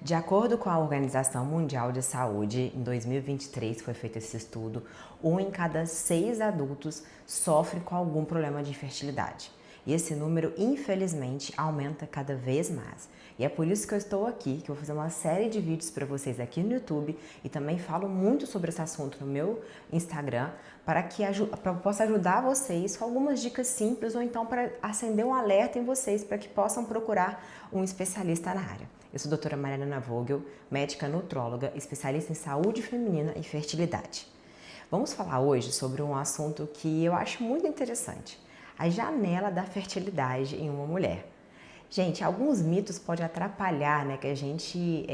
De acordo com a Organização Mundial de Saúde, em 2023 foi feito esse estudo, 1 em cada 6 adultos sofre com algum problema de infertilidade. E esse número, infelizmente, aumenta cada vez mais. E é por isso que eu estou aqui, que eu vou fazer uma série de vídeos para vocês aqui no YouTube e também falo muito sobre esse assunto no meu Instagram, para que eu possa ajudar vocês com algumas dicas simples ou então para acender um alerta em vocês para que possam procurar um especialista na área. Eu sou a doutora Mariana Vogel, médica nutróloga, especialista em saúde feminina e fertilidade. Vamos falar hoje sobre um assunto que eu acho muito interessante, a janela da fertilidade em uma mulher. Gente, alguns mitos podem atrapalhar, que a gente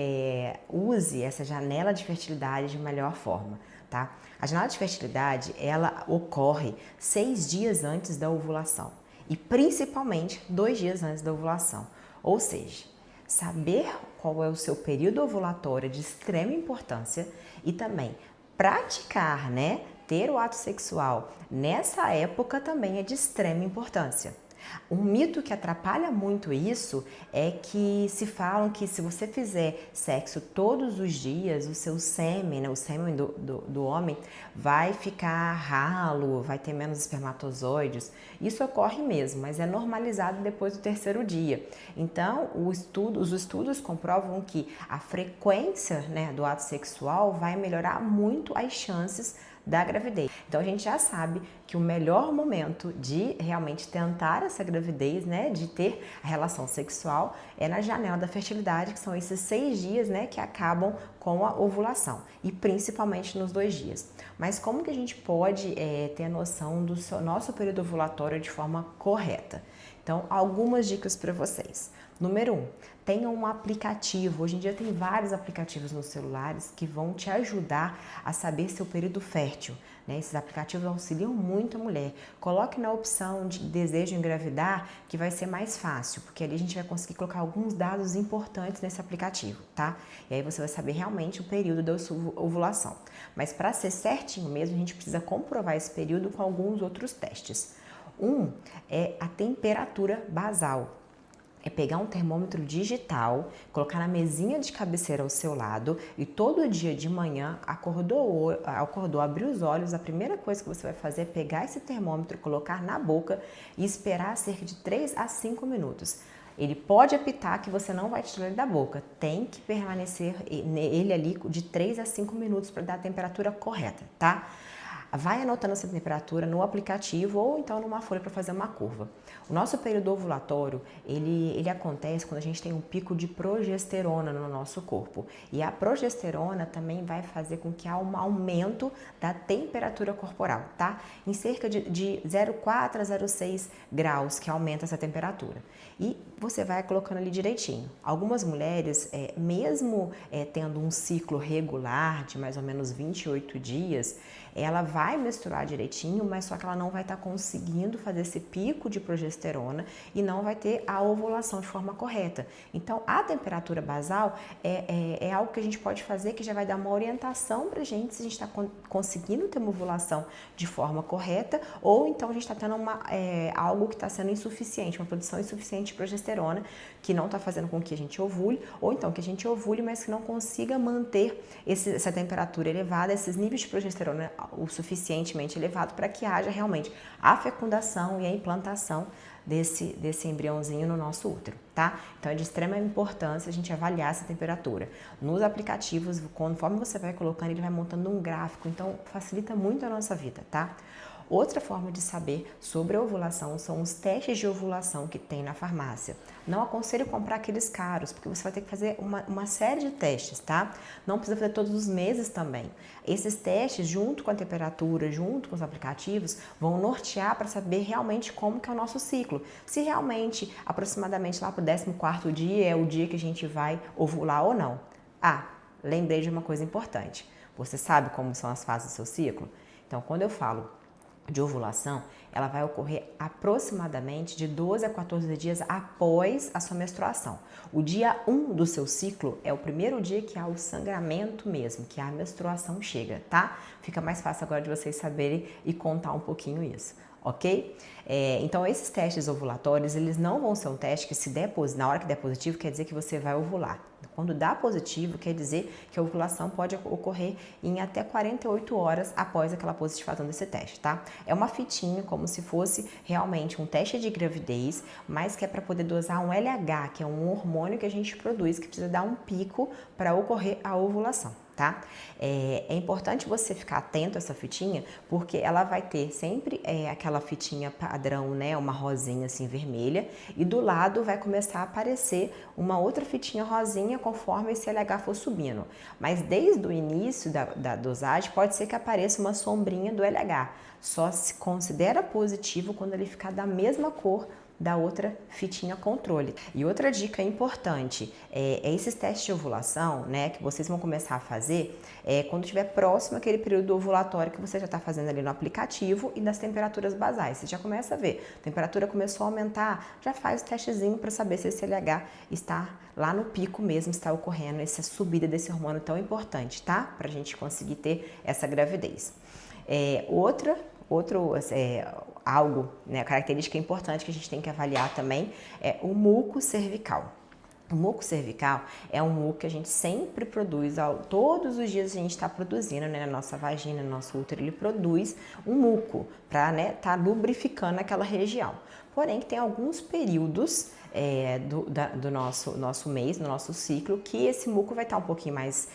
use essa janela de fertilidade de melhor forma, tá? A janela de fertilidade, ela ocorre 6 dias antes da ovulação e principalmente 2 dias antes da ovulação. Ou seja, saber qual é o seu período ovulatório é de extrema importância e também praticar, ter o ato sexual nessa época também é de extrema importância. Um mito que atrapalha muito isso é que se falam que se você fizer sexo todos os dias, o seu sêmen, o sêmen do homem vai ficar ralo, vai ter menos espermatozoides. Isso ocorre mesmo, mas é normalizado depois do 3º dia. Então, os estudos comprovam que a frequência do ato sexual vai melhorar muito as chances da gravidez. Então a gente já sabe que o melhor momento de realmente tentar essa gravidez, de ter a relação sexual, é na janela da fertilidade, que são esses 6 dias, que acabam com a ovulação e principalmente nos 2 dias. Mas como que a gente pode ter a noção do nosso período ovulatório de forma correta? Então, algumas dicas para vocês. Número 1, tenha um aplicativo. Hoje em dia tem vários aplicativos nos celulares que vão te ajudar a saber seu período fértil. Esses aplicativos auxiliam muito a mulher. Coloque na opção de desejo engravidar, que vai ser mais fácil, porque ali a gente vai conseguir colocar alguns dados importantes nesse aplicativo, tá? E aí você vai saber realmente o período da sua ovulação. Mas para ser certinho mesmo, a gente precisa comprovar esse período com alguns outros testes. Um é a temperatura basal. É pegar um termômetro digital, colocar na mesinha de cabeceira ao seu lado e todo dia de manhã, acordou, abriu os olhos, a primeira coisa que você vai fazer é pegar esse termômetro, colocar na boca e esperar cerca de 3 a 5 minutos. Ele pode apitar que você não vai tirar ele da boca, tem que permanecer ele ali de 3 a 5 minutos para dar a temperatura correta, tá? Vai anotando essa temperatura no aplicativo ou então numa folha para fazer uma curva. O nosso período ovulatório, ele acontece quando a gente tem um pico de progesterona no nosso corpo. E a progesterona também vai fazer com que há um aumento da temperatura corporal, tá? Em cerca de 0,4 a 0,6 graus que aumenta essa temperatura. E você vai colocando ali direitinho. Algumas mulheres, mesmo tendo um ciclo regular de mais ou menos 28 dias, ela vai menstruar direitinho, mas só que ela não vai estar conseguindo fazer esse pico de progesterona e não vai ter a ovulação de forma correta. Então, a temperatura basal é algo que a gente pode fazer que já vai dar uma orientação pra gente se a gente está conseguindo ter uma ovulação de forma correta ou então a gente está tendo algo que está sendo insuficiente, uma produção insuficiente de progesterona que não está fazendo com que a gente ovule ou então que a gente ovule, mas que não consiga manter essa temperatura elevada, esses níveis de progesterona o suficientemente elevado para que haja realmente a fecundação e a implantação desse embriãozinho no nosso útero, tá? Então é de extrema importância a gente avaliar essa temperatura. Nos aplicativos, conforme você vai colocando, ele vai montando um gráfico, então facilita muito a nossa vida, tá? Outra forma de saber sobre a ovulação são os testes de ovulação que tem na farmácia. Não aconselho comprar aqueles caros, porque você vai ter que fazer uma série de testes, tá? Não precisa fazer todos os meses também. Esses testes, junto com a temperatura, junto com os aplicativos, vão nortear para saber realmente como que é o nosso ciclo. Se realmente, aproximadamente lá para o 14º dia, é o dia que a gente vai ovular ou não. Lembrei de uma coisa importante. Você sabe como são as fases do seu ciclo? Então, quando eu falo de ovulação, ela vai ocorrer aproximadamente de 12 a 14 dias após a sua menstruação. O dia 1 do seu ciclo é o primeiro dia que há o sangramento mesmo, que a menstruação chega, tá? Fica mais fácil agora de vocês saberem e contar um pouquinho isso, ok? Então, esses testes ovulatórios, eles não vão ser um teste que se der, na hora que der positivo, quer dizer que você vai ovular. Quando dá positivo, quer dizer que a ovulação pode ocorrer em até 48 horas após aquela positivação desse teste, tá? É uma fitinha como se fosse realmente um teste de gravidez, mas que é para poder dosar um LH, que é um hormônio que a gente produz, que precisa dar um pico para ocorrer a ovulação. Tá? É importante você ficar atento a essa fitinha, porque ela vai ter sempre aquela fitinha padrão, né? Uma rosinha assim vermelha, e do lado vai começar a aparecer uma outra fitinha rosinha conforme esse LH for subindo. Mas desde o início da dosagem pode ser que apareça uma sombrinha do LH. Só se considera positivo quando ele ficar da mesma cor da outra fitinha controle. E outra dica importante é esses testes de ovulação, né, que vocês vão começar a fazer quando estiver próximo aquele período ovulatório que você já está fazendo ali no aplicativo e das temperaturas basais. Você já começa a ver, a temperatura começou a aumentar, já faz o testezinho para saber se esse LH está lá no pico mesmo, está ocorrendo essa subida desse hormônio tão importante, tá? Para a gente conseguir ter essa gravidez. Algo, né, característica importante que a gente tem que avaliar também é o muco cervical. O muco cervical é um muco que a gente sempre produz, todos os dias a gente está produzindo, né, na nossa vagina, no nosso útero, ele produz um muco para, né, tá lubrificando aquela região. Porém, que tem alguns períodos do nosso mês, do nosso ciclo, que esse muco vai estar um pouquinho mais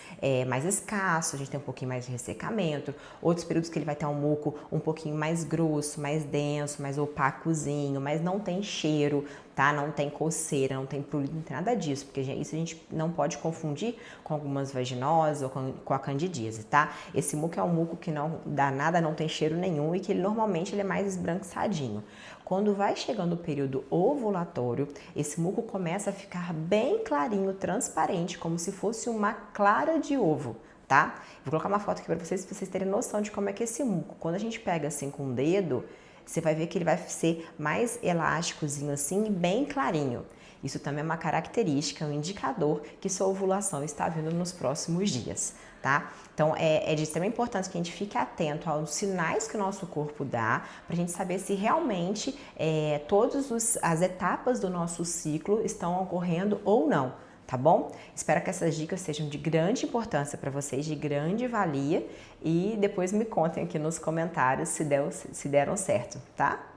escasso, a gente tem um pouquinho mais de ressecamento, outros períodos que ele vai ter um muco um pouquinho mais grosso, mais denso, mais opacozinho, mas não tem cheiro, tá? Não tem coceira, não tem prurido, não tem nada disso, porque isso a gente não pode confundir com algumas vaginoses ou com a candidíase, tá? Esse muco é um muco que não dá nada, não tem cheiro nenhum e que normalmente ele é mais esbranquiçadinho. Quando vai chegando o período ovulatório, esse muco começa a ficar bem clarinho, transparente, como se fosse uma clara de ovo, tá? Vou colocar uma foto aqui para vocês terem noção de como é que é esse muco. Quando a gente pega assim com o dedo, você vai ver que ele vai ser mais elásticozinho assim e bem clarinho. Isso também é uma característica, um indicador que sua ovulação está vindo nos próximos dias, tá? Então, é de extrema importância que a gente fique atento aos sinais que o nosso corpo dá, para a gente saber se realmente todas as etapas do nosso ciclo estão ocorrendo ou não. Tá bom? Espero que essas dicas sejam de grande importância para vocês, de grande valia, e depois me contem aqui nos comentários se deram certo, tá?